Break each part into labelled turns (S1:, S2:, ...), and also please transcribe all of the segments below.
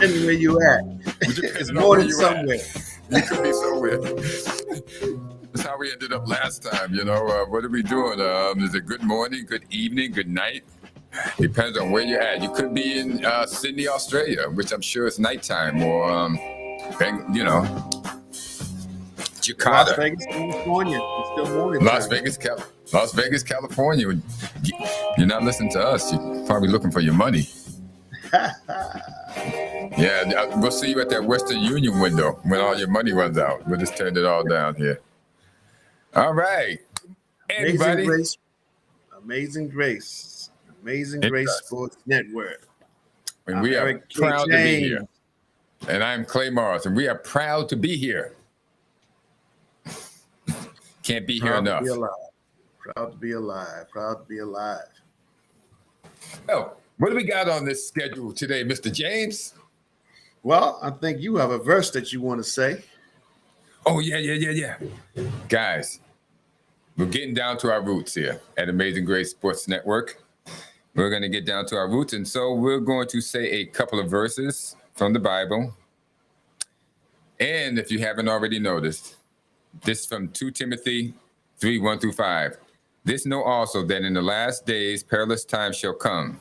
S1: Depending where you at. It's more than somewhere.
S2: You could be somewhere. That's how we ended up last time. What are we doing? Is it good morning, good evening, good night? Depends on where you're at. You could be in Sydney, Australia, which I'm sure is nighttime, or Jakarta.
S1: Las Vegas, California. It's still morning time.
S2: Las Vegas, California. You're not listening to us. You're probably looking for your money. Yeah, we'll see you at that Western Union window when all your money runs out. We'll just turn it all down here. All right. Anybody?
S1: Amazing Grace Sports Network.
S2: And we are proud to be here. And I'm Clay Morris, and we are proud to be here. Can't be here enough.
S1: Proud to be alive.
S2: Well, what do we got on this schedule today, Mr. James?
S1: Well, I think you have a verse that you want to say.
S2: Oh, yeah. Guys, we're getting down to our roots here at Amazing Grace Sports Network. We're going to get down to our roots, and so we're going to say a couple of verses from the Bible. And if you haven't already noticed, this is from 2 Timothy 3, 1 through 5. This know also that in the last days perilous times shall come.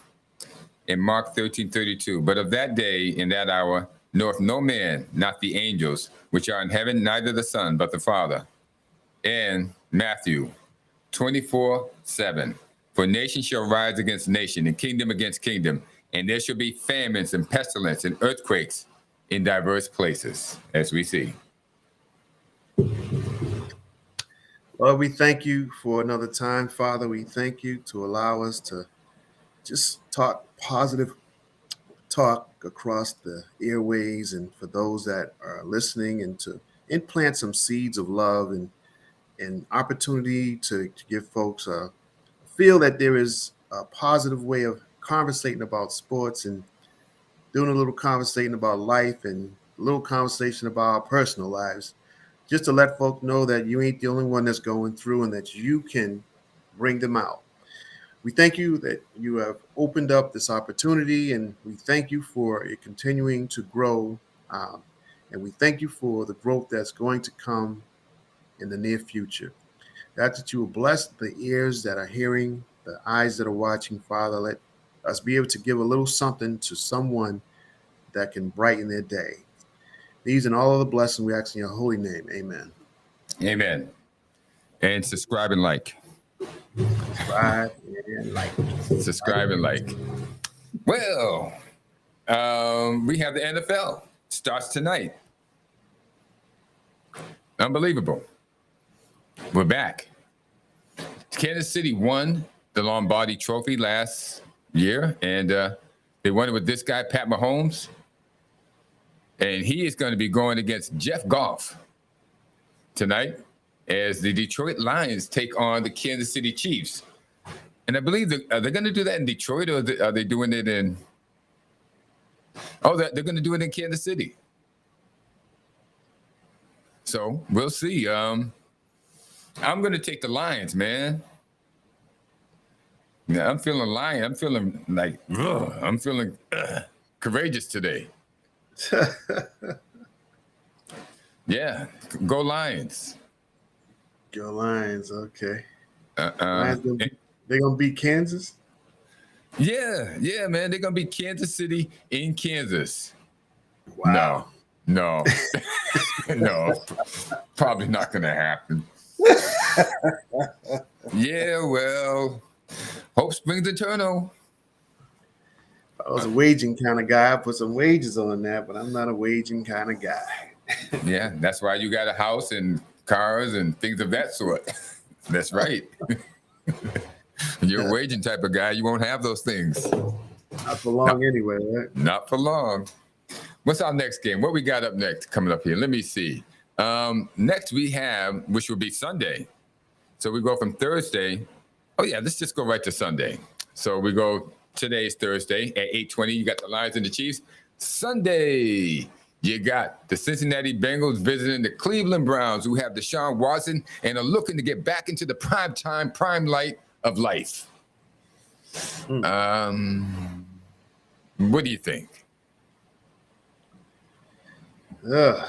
S2: In Mark 13:32, but of that day and that hour knoweth no man, not the angels, which are in heaven, neither the Son, but the Father. And Matthew 24:7, for nation shall rise against nation, and kingdom against kingdom, and there shall be famines and pestilence and earthquakes in diverse places, as we see.
S1: Lord, we thank you for another time, Father. We thank you to allow us to just talk positive talk across the airways, and for those that are listening, and to implant some seeds of love and opportunity to give folks a feel that there is a positive way of conversating about sports and doing a little conversating about life and a little conversation about our personal lives, just to let folk know that you ain't the only one that's going through and that you can bring them out. We thank you that you have opened up this opportunity, and we thank you for it continuing to grow. And we thank you for the growth that's going to come in the near future. That you will bless the ears that are hearing, the eyes that are watching, Father. Let us be able to give a little something to someone that can brighten their day. These and all of the blessings we ask in your holy name. Amen.
S2: Amen. And subscribe and like. Subscribe and like. Well, we have the NFL. Starts tonight. Unbelievable. We're back. Kansas City won the Lombardi Trophy last year, and they won it with this guy, Pat Mahomes. And he is going to be going against Jeff Goff tonight as the Detroit Lions take on the Kansas City Chiefs. And I believe are they going to do that in Detroit, or are they doing it in... Oh, they're going to do it in Kansas City. So we'll see. I'm going to take the Lions, man. Yeah, I'm feeling lion. I'm feeling like, I'm feeling courageous today. Yeah, go Lions.
S1: Go Lions, okay. Lions they're going to beat Kansas?
S2: Yeah, man. They're going to beat Kansas City in Kansas.
S1: Wow.
S2: No. No, probably not going to happen. Yeah, well, hope springs eternal.
S1: I was a waging kind of guy. I put some wages on that, but I'm not a waging kind of guy.
S2: Yeah, that's why you got a house and cars and things of that sort. That's right. You're a waging type of guy. You won't have those things.
S1: Not for long anyway, right?
S2: Not for long. What's our next game? What we got up next coming up here? Let me see. Next we have, which will be Sunday. So we go from Thursday. Oh, yeah, let's just go right to Sunday. So we go, today's Thursday at 8:20. You got the Lions and the Chiefs. Sunday, you got the Cincinnati Bengals visiting the Cleveland Browns, who have Deshaun Watson and are looking to get back into the prime light of life. What do you think?
S1: Ugh,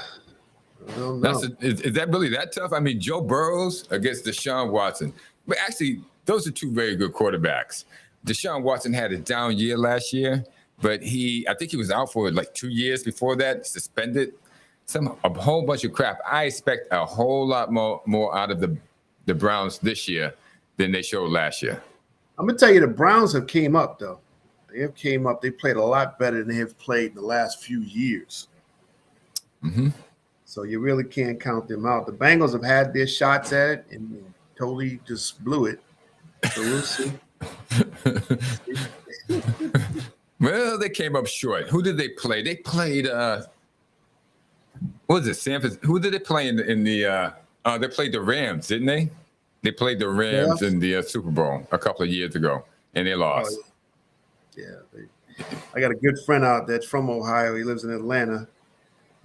S1: I don't know.
S2: Is that really that tough? I mean, Joe Burrows against Deshaun Watson. But actually, those are two very good quarterbacks. Deshaun Watson had a down year last year, but I think he was out for like 2 years before that, suspended. A whole bunch of crap. I expect a whole lot more out of the Browns this year than they showed last year.
S1: I'm gonna tell you, the Browns have came up though. They have came up. They played a lot better than they have played in the last few years.
S2: Mm-hmm.
S1: So you really can't count them out. The Bengals have had their shots at it and totally just blew it. So we'll see.
S2: Well, they came up short. Who did they play? They played what was it? Sanford. Who did they play in the they played the Rams, didn't they? They played the Rams in the Super Bowl a couple of years ago, and they lost.
S1: Oh, yeah. I got a good friend out that's from Ohio. He lives in Atlanta.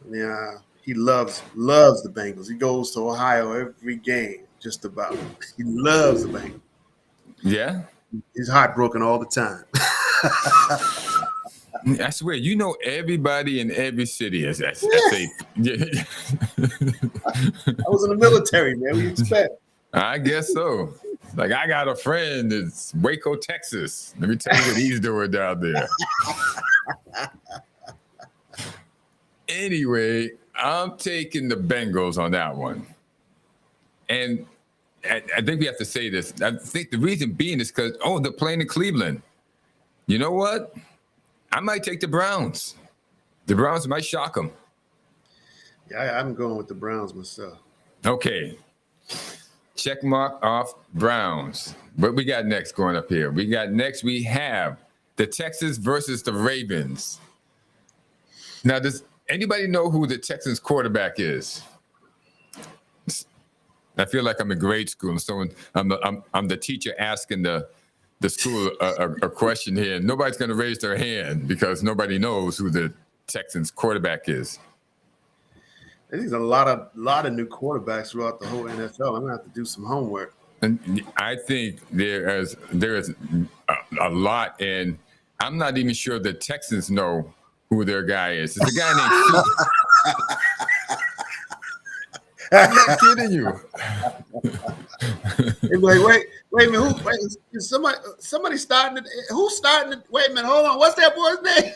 S1: Yeah, he loves the Bengals. He goes to Ohio every game, just about. He loves the Bengals.
S2: Yeah,
S1: he's heartbroken all the time.
S2: I swear, you know everybody in every city. I say,
S1: I was in the military, man. What do you expect?
S2: I guess so. Like, I got a friend that's Waco, Texas. Let me tell you what he's doing down there. Anyway, I'm taking the Bengals on that one. And I think we have to say this. I think the reason being is because, they're playing in Cleveland. You know what? I might take the Browns. The Browns might shock them.
S1: Yeah, I'm going with the Browns myself.
S2: Okay. Check mark off Browns. What we got next going up here? We have the Texans versus the Ravens. Now, does anybody know who the Texans quarterback is? I feel like I'm in grade school, so I'm the teacher asking the school a question here. Nobody's going to raise their hand because nobody knows who the Texans quarterback is.
S1: There's a lot of new quarterbacks throughout the whole NFL. I'm gonna have to do some homework.
S2: And I think there is a lot, and I'm not even sure the Texans know who their guy is. It's a guy named. I'm not kidding you.
S1: Like, wait a minute. Is somebody starting it? Who's starting it? Wait a minute. Hold on. What's that boy's name?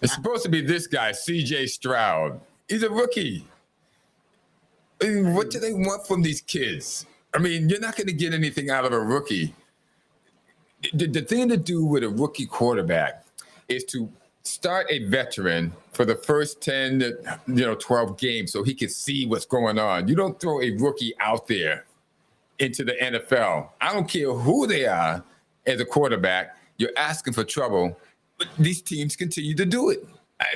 S2: It's supposed to be this guy, C.J. Stroud. He's a rookie. I mean, what do they want from these kids? I mean, you're not going to get anything out of a rookie. The thing to do with a rookie quarterback is to start a veteran for the first 10 to 12 games so he can see what's going on. You don't throw a rookie out there into the NFL. I don't care who they are as a quarterback. You're asking for trouble, but these teams continue to do it.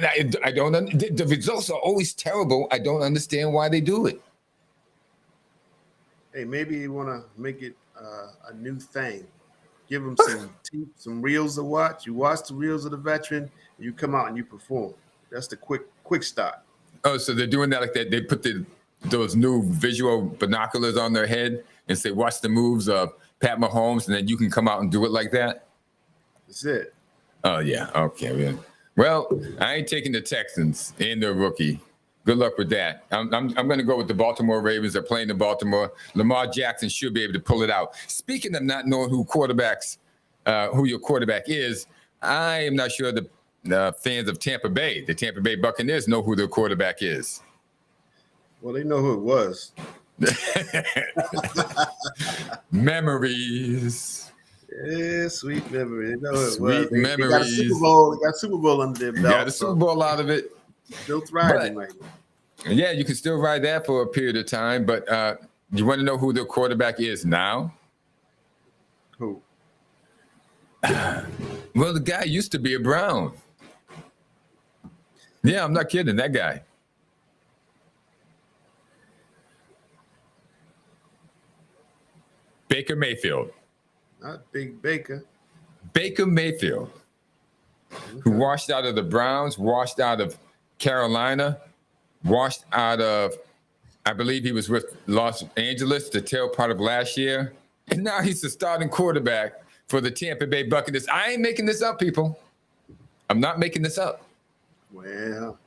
S2: I don't. The results are always terrible. I don't understand why they do it.
S1: Hey, maybe you want to make it a new thing. Give them some reels to watch. You watch the reels of the veteran, and you come out and you perform. That's the quick start.
S2: Oh, so they're doing that like that. They put those new visual binoculars on their head and say, watch the moves of Pat Mahomes, and then you can come out and do it like that?
S1: That's it.
S2: Oh, yeah. Okay, man. Well, I ain't taking the Texans and their rookie. Good luck with that. I'm going to go with the Baltimore Ravens. They're playing in Baltimore. Lamar Jackson should be able to pull it out. Speaking of not knowing who your quarterback is, I am not sure the fans of Tampa Bay, the Tampa Bay Buccaneers, know who their quarterback is.
S1: Well, they know who it was.
S2: Memories.
S1: Yeah, sweet memory. They know who it
S2: Sweet
S1: was.
S2: memories.
S1: They got a Super Bowl under their belt.
S2: Got a Super Bowl out of it.
S1: Still thriving right now.
S2: Yeah, you can still ride that for a period of time, but you want to know who their quarterback is now?
S1: Who?
S2: Well, the guy used to be a Brown. Yeah, I'm not kidding. That guy. Baker Mayfield.
S1: Not Big Baker.
S2: Baker Mayfield, who washed out of the Browns, washed out of Carolina, washed out of, I believe he was with Los Angeles the tail part of last year. And now he's the starting quarterback for the Tampa Bay Buccaneers. I ain't making this up, people. I'm not making this up.
S1: Well,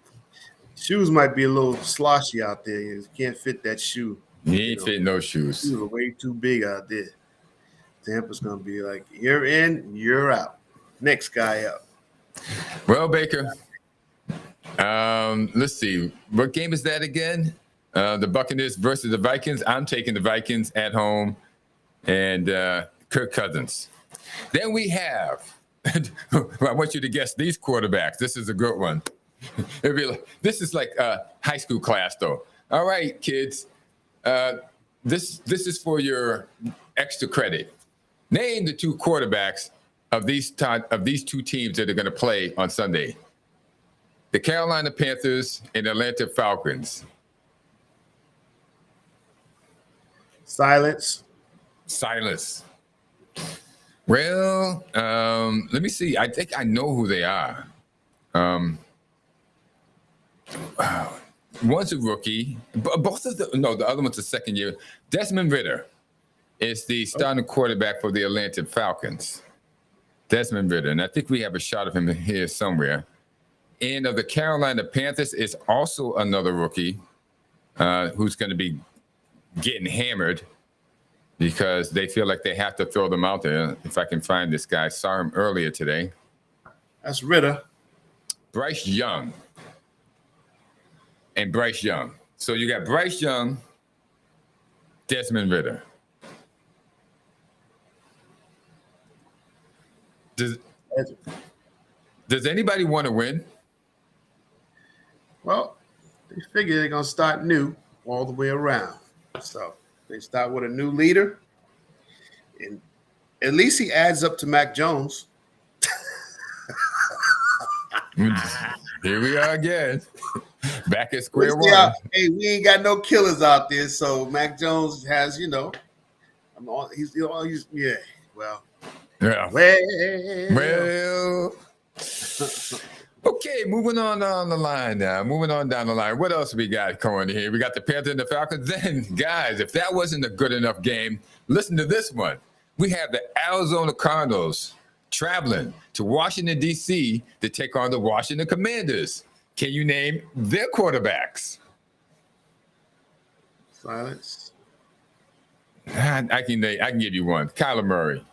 S1: Shoes might be a little sloshy out there. You can't fit that shoe.
S2: He
S1: You
S2: ain't
S1: know,
S2: fitting no shoes.
S1: shoes are way too big out there. Tampa's gonna be like, you're in, you're out. Next guy up.
S2: Well, Baker, let's see. What game is that again? The Buccaneers versus the Vikings. I'm taking the Vikings at home and Kirk Cousins. Then we have, I want you to guess these quarterbacks. This is a good one. This is like a high school class, though. All right, kids. This is for your extra credit. Name the two quarterbacks of these two teams that are going to play on Sunday. The Carolina Panthers and Atlanta Falcons.
S1: Silence.
S2: Silence. Well, let me see. I think I know who they are. One's a rookie. Both of the other one's a second year. Desmond Ridder is the starting quarterback for the Atlanta Falcons. Desmond Ridder, and I think we have a shot of him here somewhere. And of the Carolina Panthers is also another rookie who's going to be getting hammered because they feel like they have to throw them out there. If I can find this guy, saw him earlier today.
S1: That's Ridder.
S2: Bryce Young. And Bryce Young. So you got Bryce Young, Desmond Ridder. Does anybody want to win?
S1: Well, they figure they're gonna start new all the way around. So they start with a new leader, and at least he adds up to Mac Jones.
S2: Here we are again, back at square one.
S1: Hey, we ain't got no killers out there, so Mac Jones has, he's yeah. Well,
S2: yeah. Well. Okay, moving on down the line now. Moving on down the line. What else we got going here? We got the Panthers and the Falcons. Then, guys, if that wasn't a good enough game, listen to this one. We have the Arizona Cardinals traveling to Washington, D.C. to take on the Washington Commanders. Can you name their quarterbacks?
S1: Silence.
S2: I can give you one. Kyler Murray.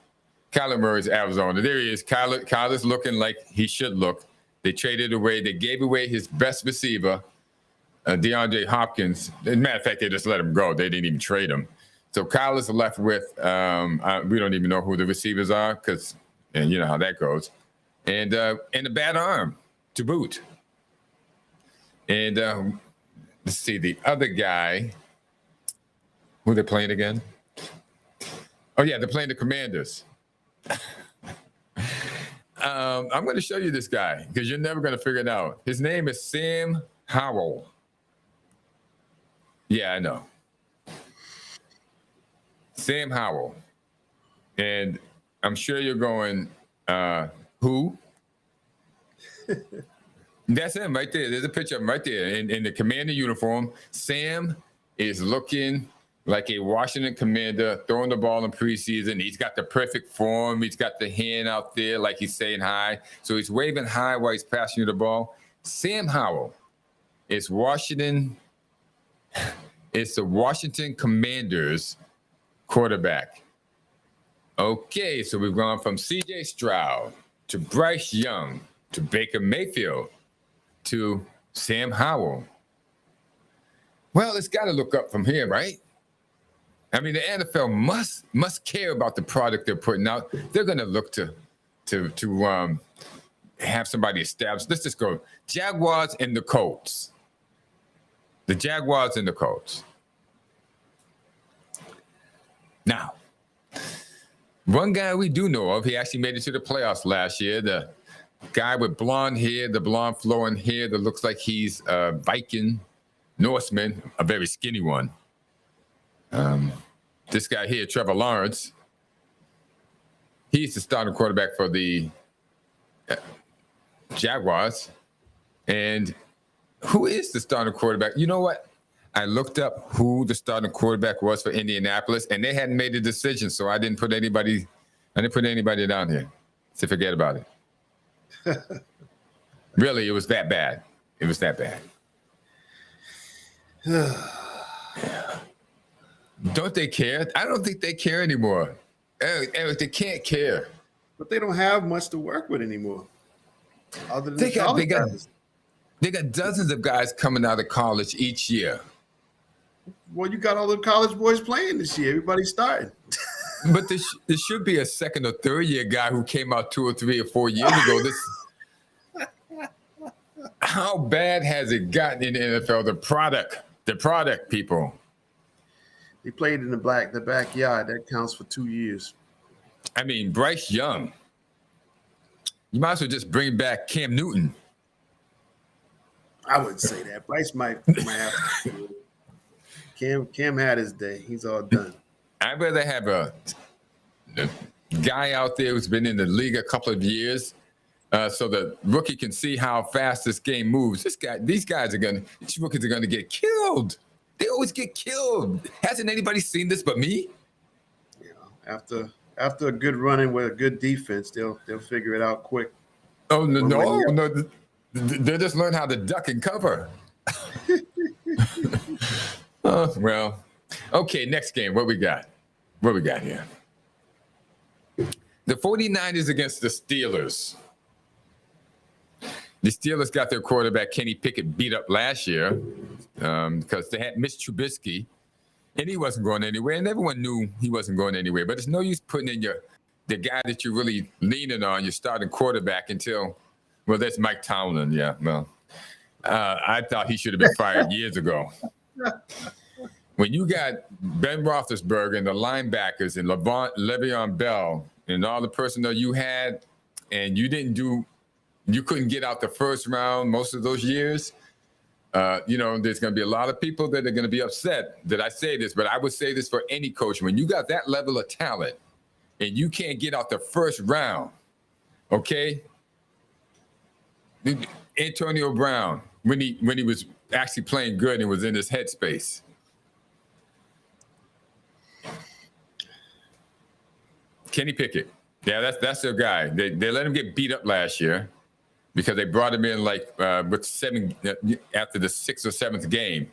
S2: Kyler Murray's Arizona. There he is. Kyler's looking like he should look. They traded away. They gave away his best receiver, DeAndre Hopkins. As a matter of fact, they just let him go. They didn't even trade him. So Kyler's left with, we don't even know who the receivers are because, and you know how that goes. And a bad arm to boot. And let's see, the other guy, who they're playing again? Oh, yeah, they're playing the Commanders. I'm going to show you this guy because you're never going to figure it out. His name is Sam Howell. Yeah, I know. Sam Howell. And I'm sure you're going, who? That's him right there. There's a picture of him right there in the commander uniform. Sam is looking like a Washington Commander, throwing the ball in preseason. He's got the perfect form. He's got the hand out there like he's saying hi. So he's waving hi while he's passing you the ball. Sam Howell is Washington. It's the Washington Commanders quarterback. Okay, so we've gone from C.J. Stroud to Bryce Young to Baker Mayfield to Sam Howell. Well, it's got to look up from here, right? I mean, the NFL must care about the product they're putting out. They're going to look to have somebody established. Let's just go Jaguars and the Colts. The Jaguars and the Colts. Now, one guy we do know of, he actually made it to the playoffs last year. The guy with blonde hair, the blonde flowing hair that looks like he's a Viking, Norseman, a very skinny one. This guy here, Trevor Lawrence, he's the starting quarterback for the Jaguars. And who is the starting quarterback? You know what? I looked up who the starting quarterback was for Indianapolis, and they hadn't made a decision, so I didn't put anybody down here. So forget about it. Really, it was that bad. It was that bad. Don't they care? I don't think they care anymore. Eric, they can't care.
S1: But they don't have much to work with anymore, other than
S2: They
S1: the
S2: got they
S1: college
S2: got
S1: guys.
S2: they got dozens of guys coming out of college each year.
S1: Well, you got all the college boys playing this year. Everybody's starting.
S2: But there should be a second or third year guy who came out 2 or 3 or 4 years ago. How bad has it gotten in the NFL? The product, people.
S1: They played in the backyard. That counts for 2 years.
S2: I mean, Bryce Young. You might as well just bring back Cam Newton.
S1: I wouldn't say that. Bryce might have to. Cam had his day. He's all done.
S2: I'd rather have a guy out there who's been in the league a couple of years, so the rookie can see how fast this game moves. These rookies are gonna get killed. They always get killed. Hasn't anybody seen this but me?
S1: You know, after a good running with a good defense, they'll figure it out quick.
S2: Oh no! They just learn how to duck and cover. Well, okay. Next game. What we got? What we got here? The 49ers against the Steelers. The Steelers got their quarterback, Kenny Pickett, beat up last year because they had Mitch Trubisky, and he wasn't going anywhere, and everyone knew he wasn't going anywhere. But it's no use putting in the guy that you're really leaning on, your starting quarterback, until, well, that's Mike Tomlin. Yeah, well, I thought he should have been fired years ago. When you got Ben Roethlisberger and the linebackers and Le'Veon Bell and all the personnel you had, and you couldn't get out the first round most of those years, there's going to be a lot of people that are going to be upset that I say this, but I would say this for any coach. When you got that level of talent and you can't get out the first round, okay? Antonio Brown, when he was actually playing good and was in his headspace. Kenny Pickett. Yeah, that's their guy. They let him get beat up last year because they brought him in with 7 after the 6th or 7th game.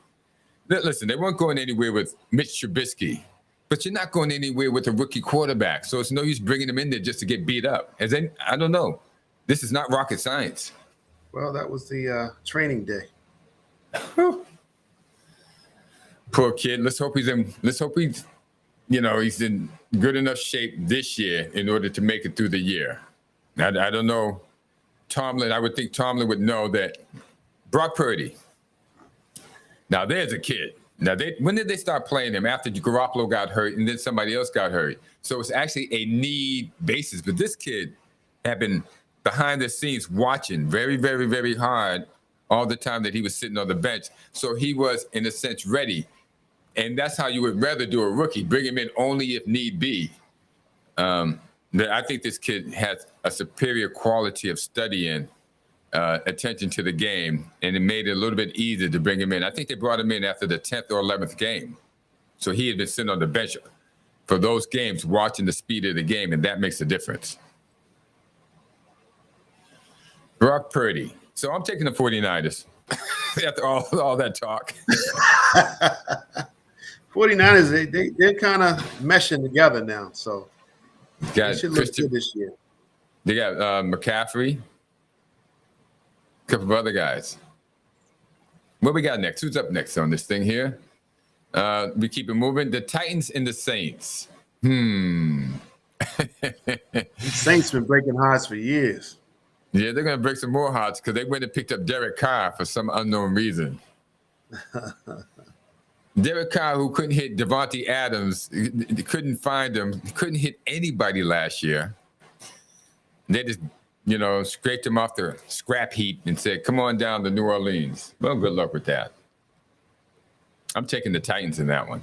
S2: Listen, they weren't going anywhere with Mitch Trubisky, but you're not going anywhere with a rookie quarterback. So it's no use bringing him in there just to get beat up. I don't know. This is not rocket science.
S1: Well, that was the training day.
S2: Poor kid. Let's hope he's in good enough shape this year in order to make it through the year. I don't know. Tomlin, I would think Tomlin would know that. Brock Purdy. Now, there's a kid. Now, when did they start playing him? After Garoppolo got hurt and then somebody else got hurt. So it's actually a need basis. But this kid had been behind the scenes watching very, very, very hard all the time that he was sitting on the bench. So he was, in a sense, ready. And that's how you would rather do a rookie, bring him in only if need be. I think this kid has a superior quality of studying, attention to the game, and it made it a little bit easier to bring him in. I think they brought him in after the 10th or 11th game. So he had been sitting on the bench for those games, watching the speed of the game, and that makes a difference. Brock Purdy. So I'm taking the 49ers after all that talk.
S1: 49ers, they're kind of meshing together now, so they should look good this year.
S2: They got McCaffrey, a couple of other guys. What we got next? Who's up next on this thing here? We keep it moving. The Titans and the Saints.
S1: Saints been breaking hearts for years.
S2: Yeah, they're going to break some more hearts because they went and picked up Derek Carr for some unknown reason. Derek Carr, who couldn't hit Devontae Adams, couldn't find him, couldn't hit anybody last year. They just, scraped him off the scrap heap and said, come on down to New Orleans. Well, good luck with that. I'm taking the Titans in that one.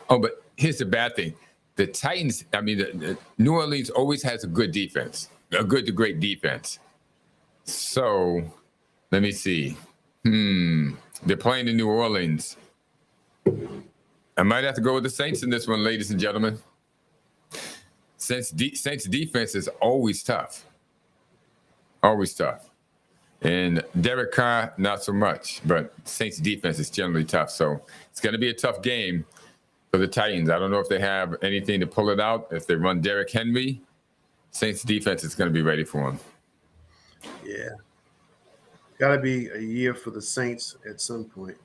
S2: Oh, but here's the bad thing. The Titans, New Orleans always has a good defense, a good to great defense. So let me see. They're playing in New Orleans. I might have to go with the Saints in this one, ladies and gentlemen. Saints defense is always tough. Always tough. And Derek Carr, not so much. But Saints defense is generally tough. So it's going to be a tough game for the Titans. I don't know if they have anything to pull it out. If they run Derrick Henry, Saints defense is going to be ready for him.
S1: Yeah. Got to be a year for the Saints at some point.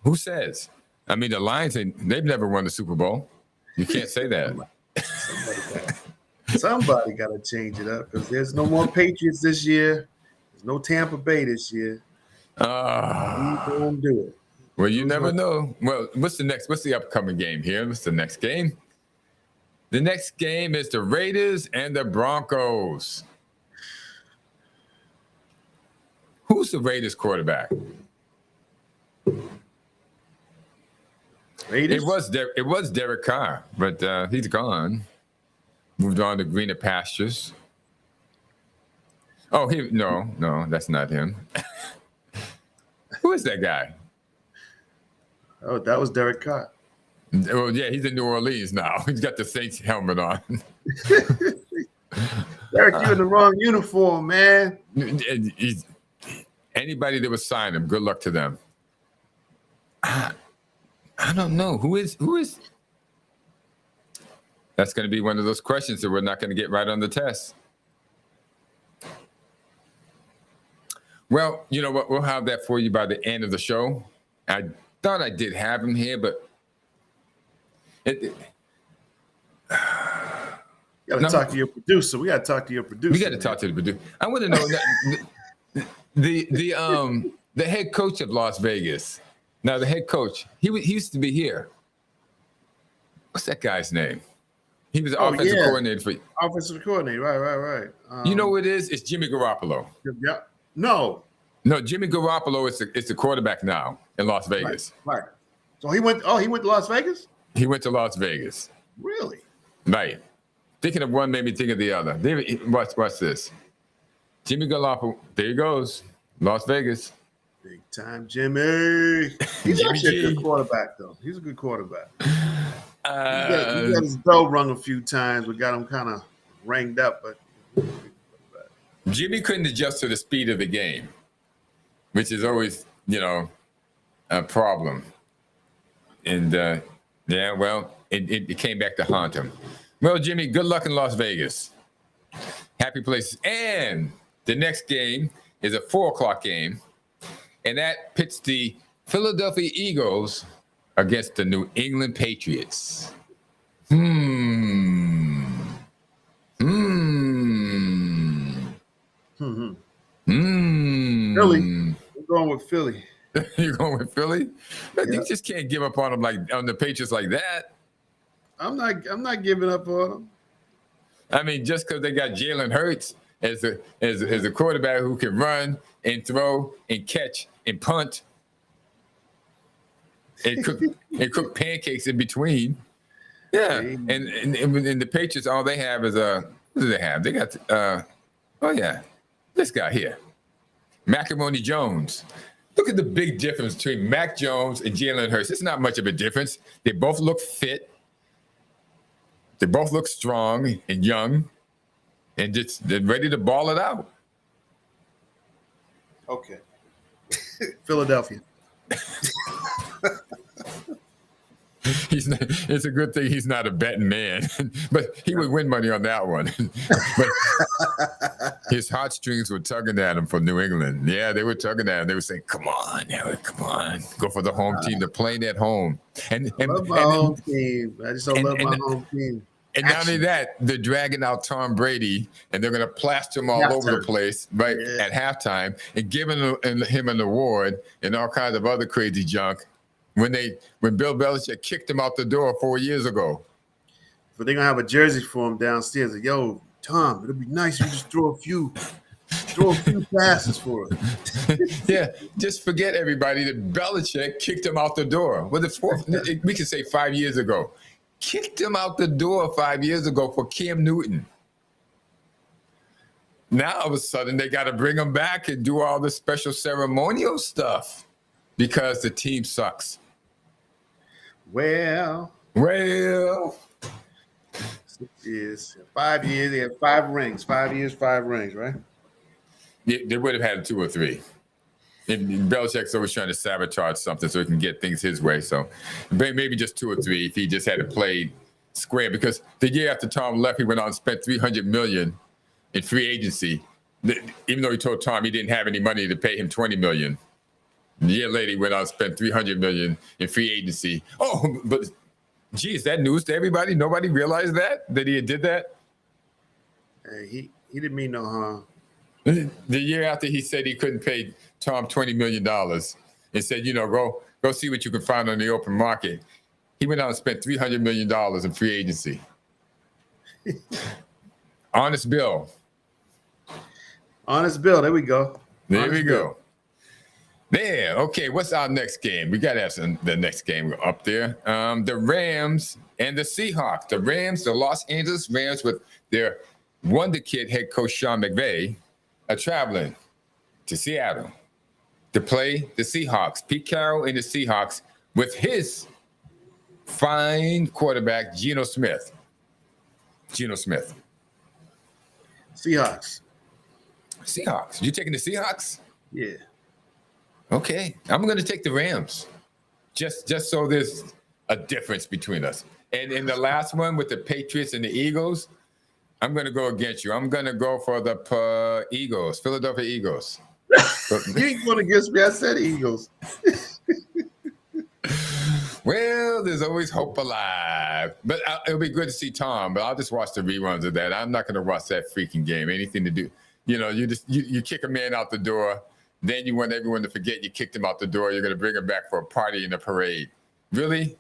S2: Who says? I mean, the Lions, they've never won the Super Bowl. You can't say that.
S1: Somebody got to change it up because there's no more Patriots this year. There's no Tampa Bay this year. He's going to do it.
S2: Well, you never know. Well, what's the upcoming game here? What's the next game? The next game is the Raiders and the Broncos. Who's the Raiders quarterback?
S1: Raiders?
S2: It was Derek Carr, but he's gone. Moved on to greener pastures. Oh, no, that's not him. Who is that guy?
S1: Oh, that was Derek Carr.
S2: Well, yeah, he's in New Orleans now. He's got the Saints helmet on.
S1: Derek, you in the wrong uniform, man.
S2: Anybody that would sign him, good luck to them. I don't know. Who is? That's going to be one of those questions that we're not going to get right on the test. Well, you know what? We'll have that for you by the end of the show. I thought I did have him here, but
S1: you got to talk to your producer. We got to talk to your producer.
S2: We got to talk to the producer. I want to know the head coach of Las Vegas. Now, the head coach, he used to be here. What's that guy's name? He was offensive coordinator for you.
S1: Offensive coordinator, right.
S2: You know who it is? It's Jimmy Garoppolo.
S1: Yeah. No,
S2: Jimmy Garoppolo is the quarterback now in Las Vegas.
S1: Right. So he went to Las Vegas?
S2: He went to Las Vegas.
S1: Really?
S2: Right. Thinking of one made me think of the other. Watch this. Jimmy Garoppolo, there he goes. Las Vegas.
S1: Big time Jimmy. He's actually a good quarterback, though. He's a good quarterback. He got his bell rung a few times. We got him kind of ranged up, but
S2: Jimmy couldn't adjust to the speed of the game, which is always, a problem. And it came back to haunt him. Well, Jimmy, good luck in Las Vegas. Happy places. And the next game is a 4:00 game, and that pits the Philadelphia Eagles against the New England Patriots.
S1: Philly. I'm going with Philly.
S2: You're going with Philly?
S1: Yeah.
S2: You just can't give up on them on the Patriots like that.
S1: I'm not giving up on them.
S2: I mean, just because they got Jalen Hurts as a quarterback who can run and throw and catch and punt and cook pancakes in between. Yeah, and the Patriots, all they have is what do they have? They got this guy here, Macaroni Jones. Look at the big difference between Mac Jones and Jalen Hurts. It's not much of a difference. They both look fit. They both look strong and young, and they're ready to ball it out.
S1: Okay. Philadelphia.
S2: It's a good thing he's not a betting man, but he would win money on that one. But his heartstrings were tugging at him for New England. Yeah, they were tugging at him. They were saying, "Come on, Harry, come on, go for the home team. They're playing at home."
S1: I love my home team. I just don't love my home team.
S2: And not only that, they're dragging out Tom Brady, and they're going to plaster him all over the place, right, at halftime, and giving him an award and all kinds of other crazy junk. When Bill Belichick kicked him out the door 4 years ago.
S1: But they're gonna have a jersey for him downstairs. Like, yo, Tom, it'll be nice if you just throw a few passes for us.
S2: Yeah, just forget everybody that Belichick kicked him out the door. Well, we can say 5 years ago. Kicked him out the door 5 years ago for Cam Newton. Now all of a sudden they got to bring him back and do all this special ceremonial stuff because the team sucks.
S1: Well,
S2: 6
S1: years, 5 years. They have 5 rings. 5 years, 5 rings, right?
S2: They would have had 2 or 3. And Belichick's always trying to sabotage something so he can get things his way. So maybe just 2 or 3 if he just had to play square. Because the year after Tom left, he went out and spent $300 million in free agency. Even though he told Tom he didn't have any money to pay him $20 million. A year later, he went out and spent $300 million in free agency. Oh, but gee, is that news to everybody? Nobody realized that he did that.
S1: He didn't mean no harm.
S2: The year after he said he couldn't pay Tom $20 million and said, go see what you can find on the open market. He went out and spent $300 million in free agency. Honest Bill.
S1: Honest Bill. There we go.
S2: There we go. There. Okay, what's our next game? We got to have the next game up there. The Rams and the Seahawks. The Rams, the Los Angeles Rams with their wonder kid head coach Sean McVay are traveling to Seattle to play the Seahawks. Pete Carroll and the Seahawks with his fine quarterback, Geno Smith.
S1: Seahawks.
S2: Seahawks. You taking the Seahawks?
S1: Yeah.
S2: Okay. I'm going to take the Rams. Just so there's a difference between us. And in the last one with the Patriots and the Eagles, I'm going to go against you. I'm going to go for the Eagles, Philadelphia Eagles.
S1: You ain't going against me. I said Eagles.
S2: Well, there's always hope alive. But it'll be good to see Tom, but I'll just watch the reruns of that. I'm not going to watch that freaking game. Anything to do. You kick a man out the door. Then you want everyone to forget you kicked him out the door. You're going to bring him back for a party and a parade. Really?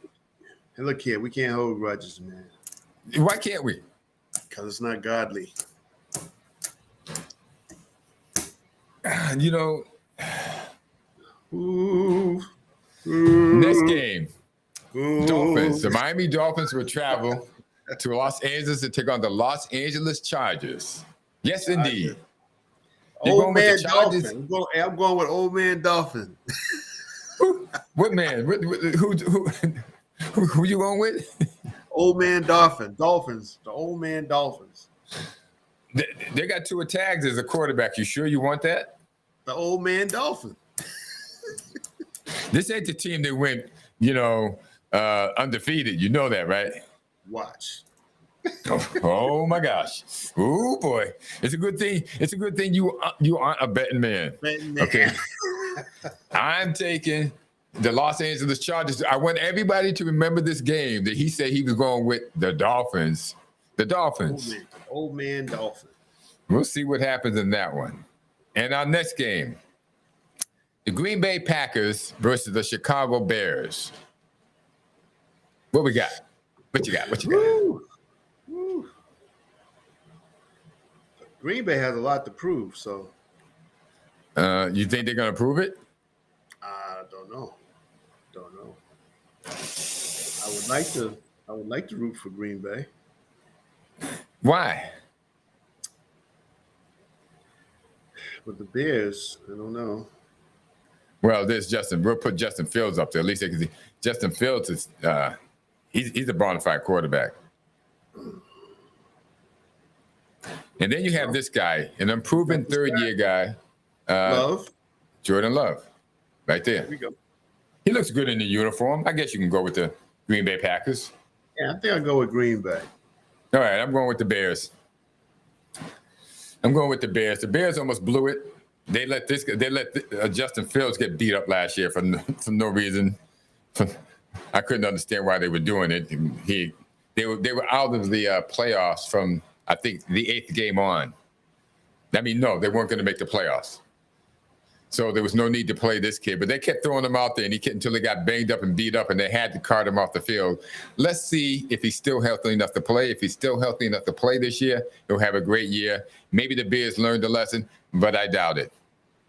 S1: Hey, look here. We can't hold grudges, man.
S2: Why can't we?
S1: Because it's not godly.
S2: Next game. Dolphins. The Miami Dolphins will travel to Los Angeles to take on the Los Angeles Chargers. Yes, indeed.
S1: Old man Dolphin. I'm going with old man Dolphin.
S2: What man? Who you going with?
S1: Old man Dolphin. Dolphins. The old man Dolphins.
S2: They got Tua tags as a quarterback. You sure you want that?
S1: The old man Dolphin.
S2: This ain't the team that went, undefeated. You know that, right?
S1: Watch.
S2: Oh my gosh. Oh boy. It's a good thing. It's a good thing you aren't a betting man. Okay. I'm taking the Los Angeles Chargers. I want everybody to remember this game that he said he was going with the Dolphins. The Dolphins.
S1: Old man Dolphin.
S2: We'll see what happens in that one. And our next game, the Green Bay Packers versus the Chicago Bears. What we got? What you got?
S1: Woo. Green Bay has a lot to prove, so.
S2: You think they're going to prove it?
S1: I don't know. I would like to root for Green Bay.
S2: Why?
S1: With the Bears, I don't know.
S2: Well, there's Justin. We'll put Justin Fields up there. At least they can see. Justin Fields is he's a bona fide quarterback. And then you have this guy, an unproven third-year guy.
S1: Love.
S2: Jordan Love. Right there.
S1: There we go.
S2: He looks good in the uniform. I guess you can go with the Green Bay Packers.
S1: Yeah, I think I'll go with Green Bay.
S2: All right, I'm going with the Bears. The Bears almost blew it. They let Justin Fields get beat up last year for no reason. I couldn't understand why they were doing it. They were out of the playoffs from, I think, the 8th game on. I mean, no, they weren't going to make the playoffs. So there was no need to play this kid. But they kept throwing him out there until he got banged up and beat up, and they had to cart him off the field. Let's see if he's still healthy enough to play. If he's still healthy enough to play this year, he'll have a great year. Maybe the Bears learned a lesson, but I doubt it.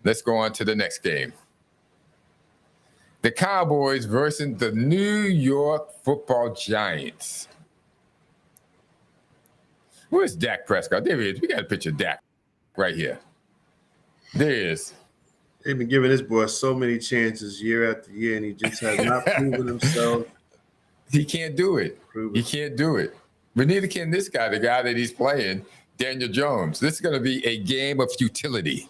S2: Let's go on to the next game. The Cowboys versus the New York Football Giants. Where's Dak Prescott? There he is. We got a picture of Dak right here. There he is.
S1: They've been giving this boy so many chances year after year, and he just has not proven himself.
S2: He can't do it. He can't do it. But neither can this guy, the guy that he's playing, Daniel Jones. This is going to be a game of futility.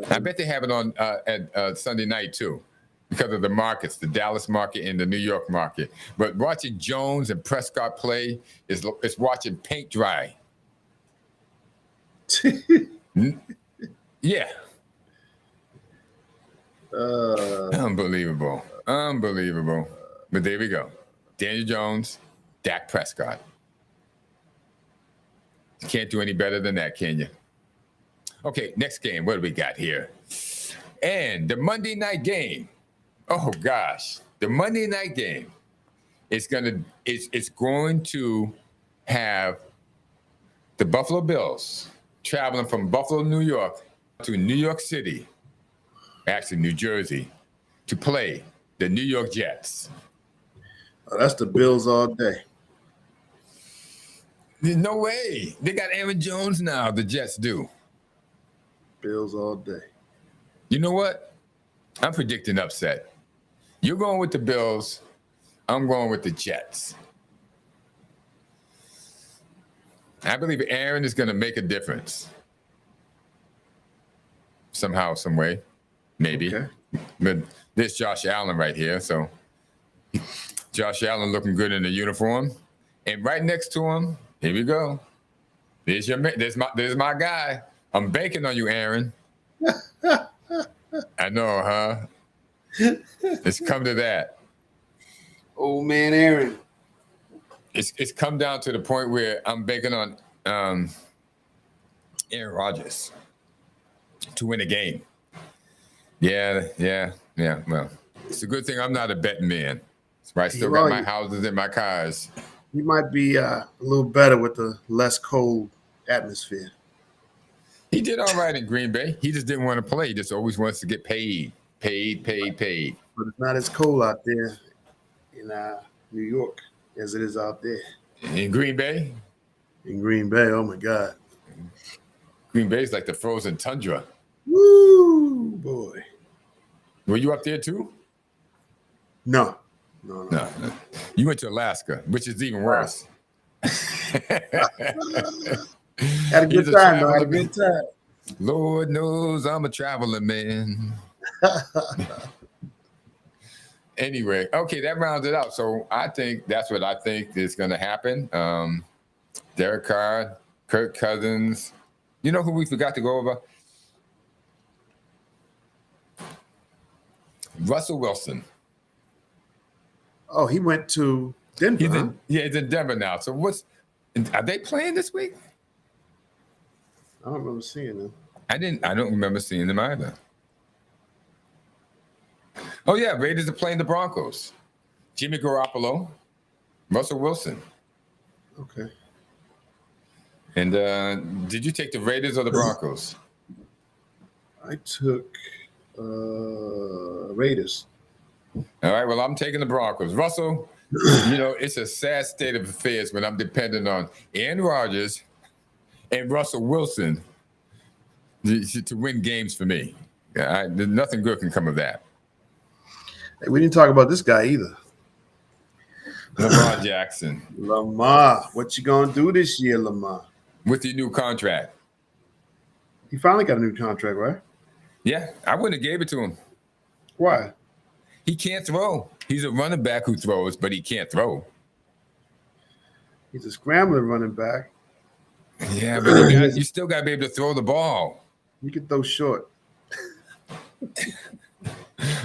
S2: I bet they have it on at Sunday night too, because of the markets, the Dallas market and the New York market. But watching Jones and Prescott play is watching paint dry. Yeah. Unbelievable. But there we go. Daniel Jones, Dak Prescott. You can't do any better than that, can you? Okay, next game. What do we got here? And the Monday night game. Oh gosh, the Monday night game is it's going to have the Buffalo Bills traveling from Buffalo, New York to New York City, actually New Jersey, to play the New York Jets.
S1: Oh, that's the Bills all day.
S2: No way. They got Aaron Jones now, the Jets do.
S1: Bills all day.
S2: You know what? I'm predicting upset. You're going with the Bills. I'm going with the Jets. I believe Aaron is going to make a difference. Somehow, some way, maybe. Okay. But there's Josh Allen right here. So Josh Allen looking good in the uniform. And right next to him, here we go. There's my guy. I'm banking on you, Aaron. I know, huh? It's come to that.
S1: Old man Aaron.
S2: It's come down to the point where I'm banking on Aaron Rodgers to win a game. Yeah. Well, it's a good thing I'm not a betting man. That's why I still got my houses and my cars.
S1: He might be a little better with the less cold atmosphere.
S2: He did all right in Green Bay. He just didn't want to play. He just always wants to get paid. But
S1: it's not as cold out there in New York as it is out there.
S2: In Green Bay?
S1: In Green Bay, oh my God.
S2: Green Bay is like the frozen tundra.
S1: Woo, boy.
S2: Were you up there too?
S1: No.
S2: You went to Alaska, which is even worse.
S1: Had a good time, though. Had a good time.
S2: Lord knows I'm a traveling man. Anyway, okay, that rounds it out. So I think that's what I think is going to happen. Derek Carr, Kirk Cousins. You know who we forgot to go over? Russell Wilson.
S1: Oh, he went to Denver.
S2: He's in Denver now. So are they playing this week?
S1: I don't remember seeing them.
S2: I don't remember seeing them either. Oh yeah, Raiders are playing the Broncos. Jimmy Garoppolo, Russell Wilson.
S1: Okay.
S2: And did you take the Raiders or the Broncos?
S1: I took Raiders.
S2: All right, well, I'm taking the Broncos. Russell, it's a sad state of affairs when I'm dependent on Aaron Rodgers and Russell Wilson to win games for me. Nothing good can come of that.
S1: Hey, we didn't talk about this guy either.
S2: Lamar Jackson.
S1: Lamar, what you gonna do this year, Lamar?
S2: With your new contract.
S1: He finally got a new contract, right?
S2: Yeah, I wouldn't have gave it to him.
S1: Why?
S2: He can't throw. He's a running back who throws, but he can't throw.
S1: He's a scrambling running back.
S2: Yeah, but you still got to be able to throw the ball.
S1: You can throw short.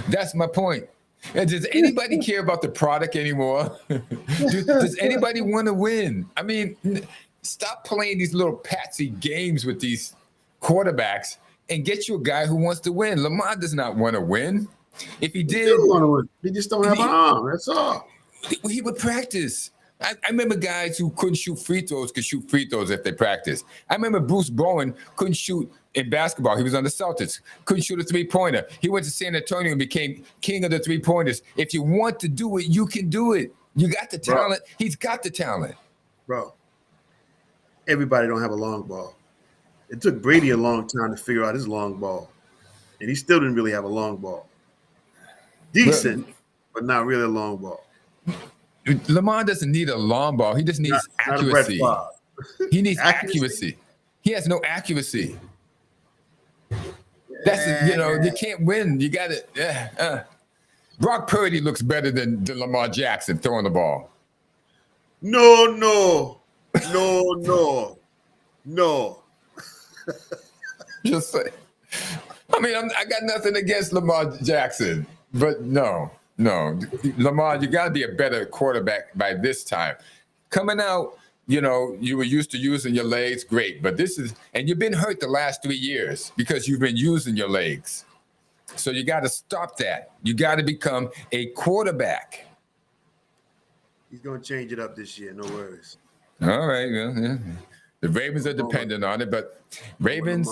S2: That's my point. And does anybody care about the product anymore? Does anybody want to win? I mean, stop playing these little patsy games with these quarterbacks and get you a guy who wants to win. Lamar does not want to win. If he did,
S1: want to win. He just don't have an arm. That's all.
S2: He would practice. I remember guys who couldn't shoot free throws could shoot free throws if they practiced. I remember Bruce Bowen couldn't shoot in basketball. He was on the Celtics. Couldn't shoot a three-pointer. He went to San Antonio and became king of the three-pointers. If you want to do it, you can do it. You got the talent. Bro. He's got the talent.
S1: Bro, everybody don't have a long ball. It took Brady a long time to figure out his long ball. And he still didn't really have a long ball. Decent, but not really a long ball.
S2: Lamar doesn't need a long ball. He just needs accuracy. He needs accuracy. He has no accuracy.
S1: Yeah.
S2: That's you can't win. You got to. Brock Purdy looks better than Lamar Jackson throwing the ball.
S1: No.
S2: Just say. I mean, I got nothing against Lamar Jackson, but no. Lamar, you got to be a better quarterback by this time. Coming out, you were used to using your legs, great. But and you've been hurt the last 3 years because you've been using your legs. So you got to stop that. You got to become a quarterback.
S1: He's going to change it up this year. No worries.
S2: All right. Yeah. The Ravens are dependent on it, but Ravens,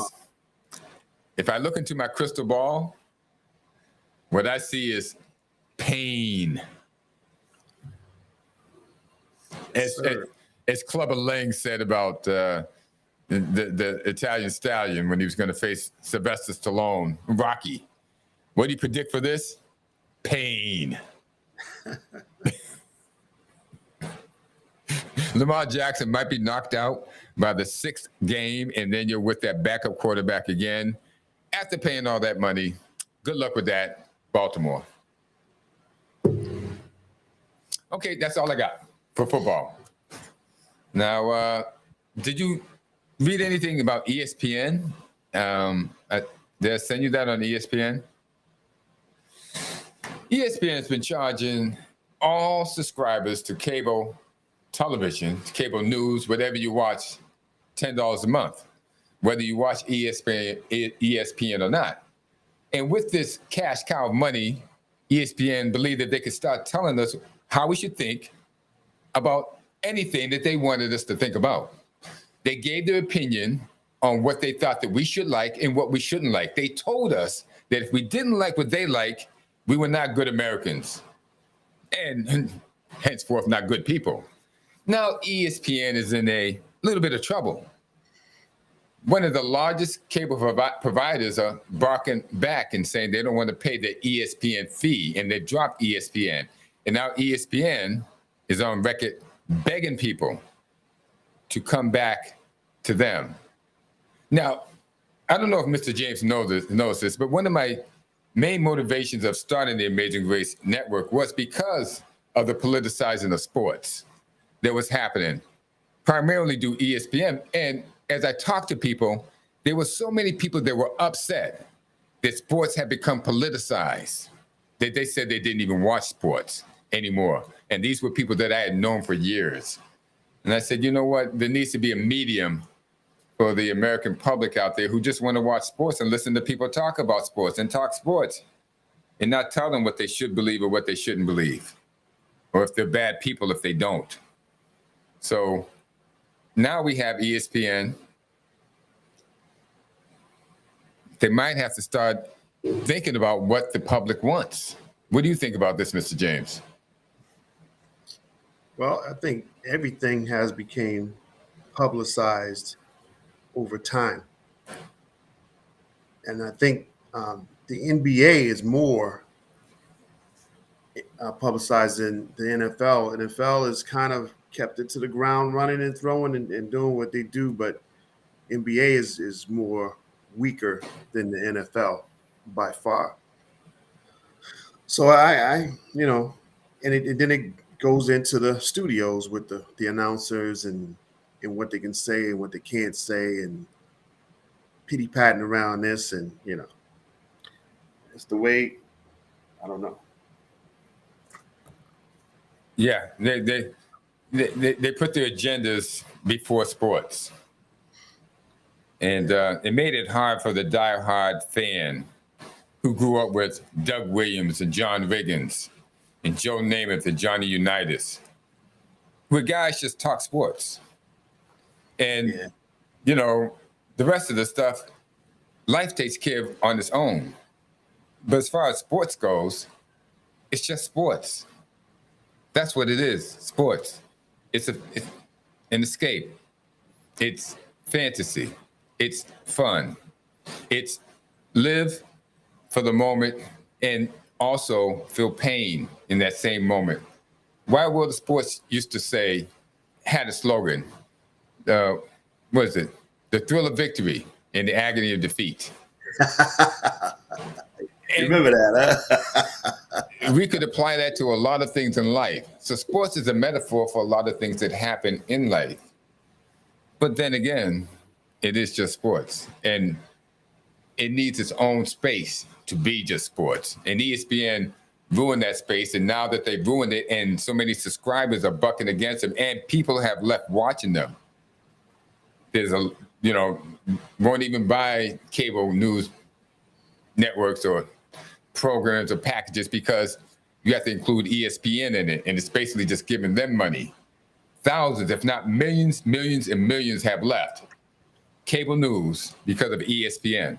S2: if I look into my crystal ball, what I see is pain. As Clubber Lang said about the Italian Stallion when he was going to face Sylvester Stallone, Rocky. What do you predict for this? Pain. Lamar Jackson might be knocked out by the 6th game, and then you're with that backup quarterback again. After paying all that money, good luck with that, Baltimore. Okay, that's all I got for football. Now, did you read anything about ESPN? Did I send you that on ESPN? ESPN has been charging all subscribers to cable television, cable news, whatever you watch, $10 a month, whether you watch ESPN or not. And with this cash cow money, ESPN believed that they could start telling us how we should think about anything that they wanted us to think about. They gave their opinion on what they thought that we should like and what we shouldn't like. They told us that if we didn't like what they like, we were not good Americans and henceforth not good people. Now ESPN is in a little bit of trouble. One of the largest cable providers are barking back and saying they don't want to pay the ESPN fee, and they dropped ESPN. And now ESPN is on record begging people to come back to them. Now, I don't know if Mr. James knows this, but one of my main motivations of starting the Amazing Race Network was because of the politicizing of sports that was happening, primarily due to ESPN. And as I talked to people, there were so many people that were upset that sports had become politicized, that they said they didn't even watch sports anymore. And these were people that I had known for years. And I said, you know what? There needs to be a medium for the American public out there who just want to watch sports and listen to people talk about sports and talk sports and not tell them what they should believe or what they shouldn't believe, or if they're bad people if they don't. So now we have ESPN. They might have to start thinking about what the public wants. What do you think about this, Mr. James?
S1: Well, I think everything has become publicized over time. And I think the NBA is more publicized than the NFL. NFL has kind of kept it to the ground running and throwing and doing what they do, but NBA is more weaker than the NFL by far. So I and then it goes into the studios with the announcers and what they can say and what they can't say and pity-patting around this, and it's the way. I don't know.
S2: Yeah, they put their agendas before sports, and it made it hard for the diehard fan who grew up with Doug Williams and John Riggins and Joe Namath and Johnny Unitas, where guys just talk sports. And, the rest of the stuff, life takes care of on its own. But as far as sports goes, it's just sports. That's what it is, sports. It's an escape. It's fantasy. It's fun. It's live for the moment and also feel pain in that same moment. Wild World of Sports used to say, had a slogan, what is it? The thrill of victory and the agony of defeat.
S1: Remember that, huh?
S2: We could apply that to a lot of things in life. So sports is a metaphor for a lot of things that happen in life. But then again, it is just sports. And it needs its own space to be just sports. And ESPN ruined that space. And now that they've ruined it and so many subscribers are bucking against them and people have left watching them, there's a, won't even buy cable news networks or programs or packages because you have to include ESPN in it. And it's basically just giving them money. Thousands, if not millions, millions and millions have left cable news because of ESPN.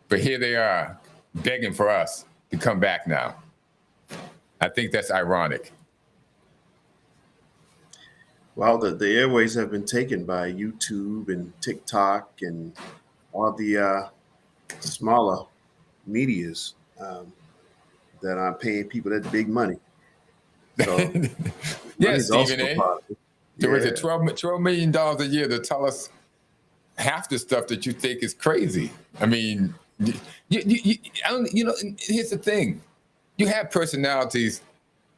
S2: But here they are begging for us to come back now. I think that's ironic.
S1: Well, the airways have been taken by YouTube and TikTok and all the smaller medias that are paying people that big money. So
S2: yes, Stephen A.
S1: So
S2: it's $12 million a year to tell us half the stuff that you think is crazy. I mean, here's the thing. You have personalities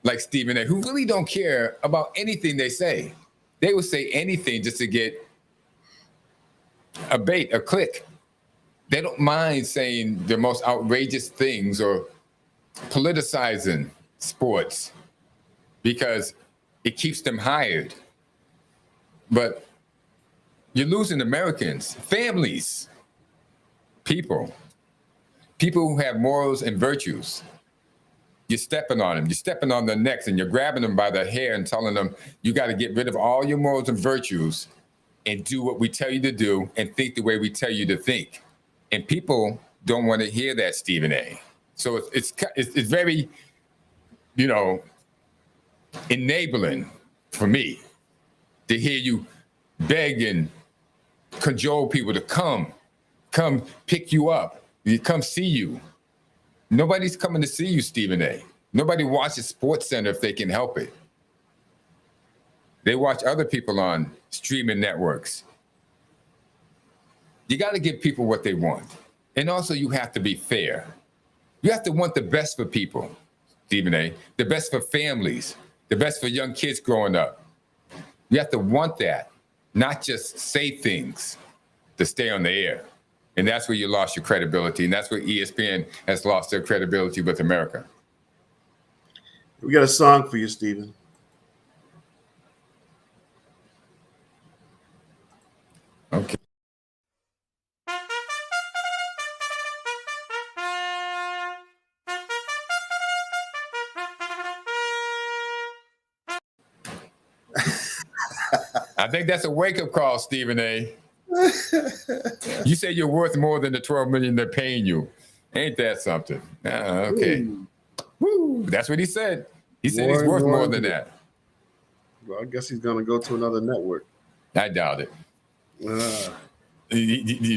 S2: like Stephen A. who really don't care about anything they say. They will say anything just to get a bait, a click. They don't mind saying the most outrageous things or politicizing sports because it keeps them hired. But you're losing Americans, families, people who have morals and virtues. You're stepping on them. You're stepping on their necks and you're grabbing them by the hair and telling them, you got to get rid of all your morals and virtues and do what we tell you to do and think the way we tell you to think. And people don't want to hear that, Stephen A. So it's very, enabling for me to hear you beg and cajole people to come pick you up, come see you. Nobody's coming to see you, Stephen A. Nobody watches Sports Center if they can help it. They watch other people on streaming networks. You got to give people what they want. And also you have to be fair. You have to want the best for people, Stephen A., the best for families, the best for young kids growing up. You have to want that, not just say things to stay on the air. And that's where you lost your credibility. And that's where ESPN has lost their credibility with America.
S1: We got a song for you, Stephen.
S2: Okay. I think that's a wake-up call, Stephen A. You say you're worth more than the $12 million they're paying you. Ain't that something? Okay. Woo. That's what he said. He said he's worth more than that.
S1: Well, I guess he's going to go to another network.
S2: I doubt it. He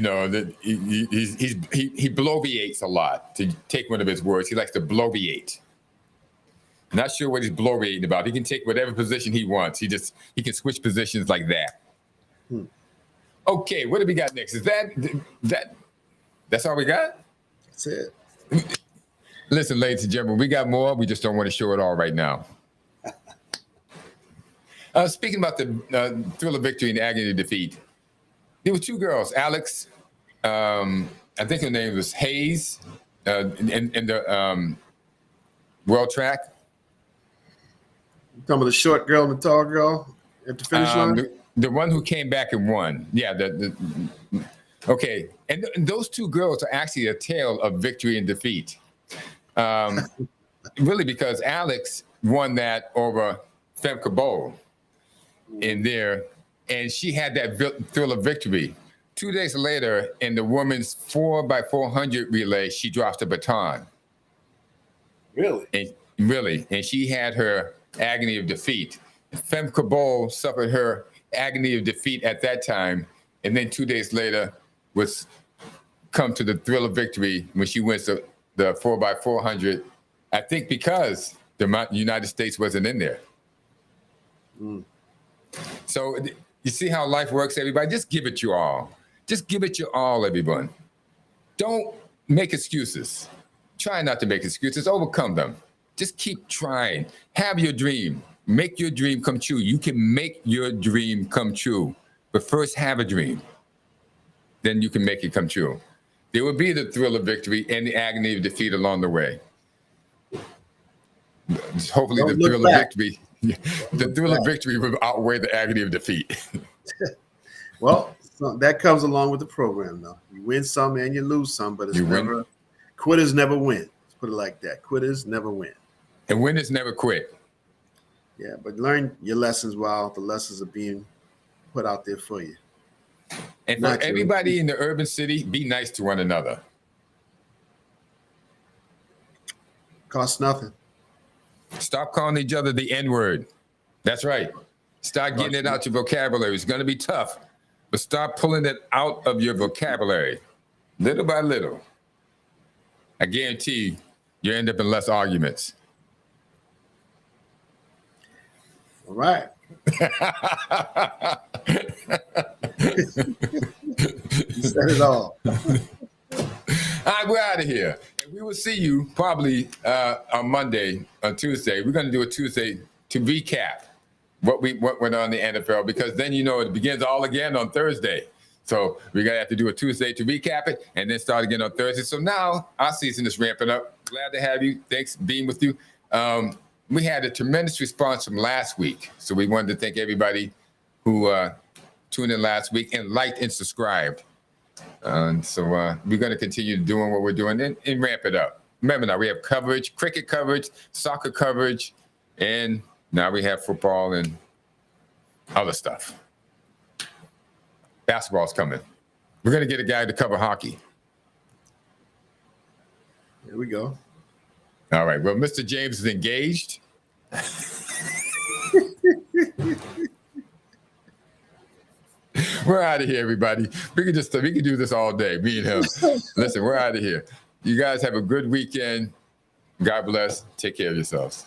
S2: bloviates a lot. To take one of his words, he likes to bloviate. Not sure what he's bloviating about. He can take whatever position he wants. He can switch positions like that. Okay, what do we got next? Is that's all we got?
S1: That's it.
S2: Listen, ladies and gentlemen, we got more. We just don't want to show it all right now. Speaking about the thrill of victory and agony of defeat, there were two girls, Alex, I think her name was Hayes, in the world track.
S1: You talking about the short girl and the tall girl at the finish line?
S2: The one who came back and won. Yeah. Okay. And those two girls are actually a tale of victory and defeat. Really, because Alex won that over Femke Bol in there, and she had that thrill of victory. 2 days later, in the women's 4x400 relay, she dropped the baton.
S1: Really?
S2: And she had her agony of defeat. Femke Bol suffered her agony of defeat at that time, and then 2 days later was come to the thrill of victory when she wins the 4x400. I think because the United States wasn't in there. So you see how life works, everybody? Just give it your all. Just give it your all, everyone. Don't make excuses. Try not to make excuses. Overcome them. Just keep trying. Have your dream. Make your dream come true. You can make your dream come true. But first, have a dream. Then you can make it come true. There will be the thrill of victory and the agony of defeat along the way. Hopefully,
S1: Don't
S2: the
S1: look
S2: thrill
S1: back.
S2: of victory, the thrill of victory will outweigh the agony of defeat.
S1: Well, so that comes along with the program, though. You win some and you lose some, but it's
S2: You win.
S1: never quitters never win. Let's put it like that. Quitters never win.
S2: And winners never quit.
S1: Yeah, but learn your lessons while the lessons are being put out there for you.
S2: And for
S1: Naturally.
S2: everybody in the urban city, be nice to one another.
S1: Costs nothing.
S2: Stop calling each other the N-word. That's right. Start getting it out your vocabulary. It's going to be tough, but start pulling it out of your vocabulary little by little. I guarantee you end up in less arguments.
S1: All right. You said it all.
S2: All right, we're out of here. And we will see you probably on Monday, on Tuesday. We're going to do a Tuesday to recap what went on in the NFL, because then it begins all again on Thursday. So we're going to have to do a Tuesday to recap it and then start again on Thursday. So now our season is ramping up. Glad to have you. Thanks for being with you. We had a tremendous response from last week. So we wanted to thank everybody who tuned in last week and liked and subscribed. And so we're going to continue doing what we're doing and ramp it up. Remember now, we have coverage, cricket coverage, soccer coverage, and now we have football and other stuff. Basketball's coming. We're going to get a guy to cover hockey.
S1: Here we go.
S2: All right. Well, Mr. James is engaged. We're out of here, everybody. We can do this all day, me and him. Listen, we're out of here. You guys have a good weekend. God bless. Take care of yourselves.